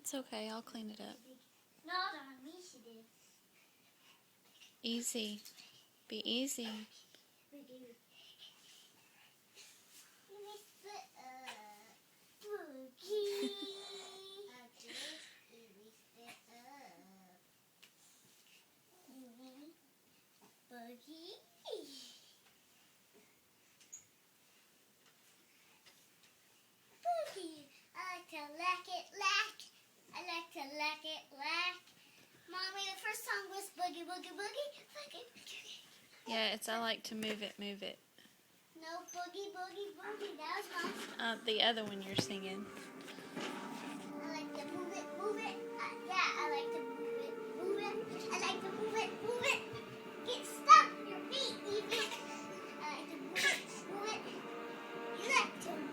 It's okay, I'll clean it up. No, on me she did. Easy. Be easy. We do. Let me split Boogie. We split up. Boogie. Boogie. I like to lack it, lack. I like to lack it, lack. Mommy, the first song was Boogie, Boogie, Boogie. Boogie, Boogie. Yeah, it's I like to move it, move it. No, Boogie, Boogie, Boogie. That was mine. The other one you're singing. I like to move it, move it. Yeah, I like to move it, move it. I like to move it, move it. Get stuck, your feet, Evie. I like to move it. You like to move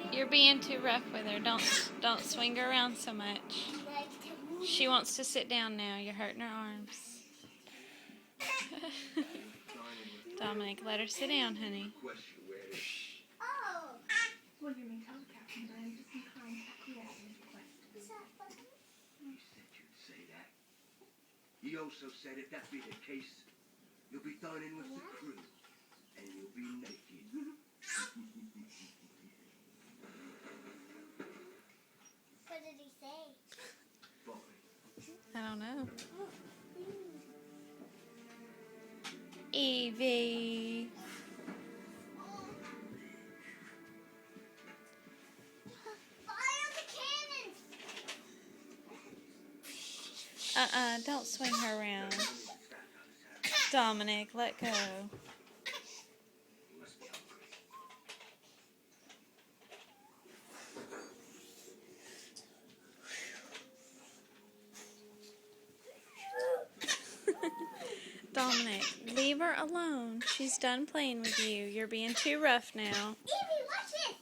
it. You're being too rough with her. Don't swing her around so much. You like to move She it. wants to sit down now. You're hurting her arms. Dominic, let her sit down, honey. Oh. Well, you may tell the captain that I am disinclined to acquiesce in his request. Is that funny? He said you'd say that. He also said if that be the case, you'll be thrown in with the crew, and you'll be naked. What did he say? Boy. I don't know. Evie. Fire the cannons! Don't swing her around. Dominic, let go. You must be hungry. Dominic, leave her alone. She's done playing with you. You're being too rough now. Evie, watch it!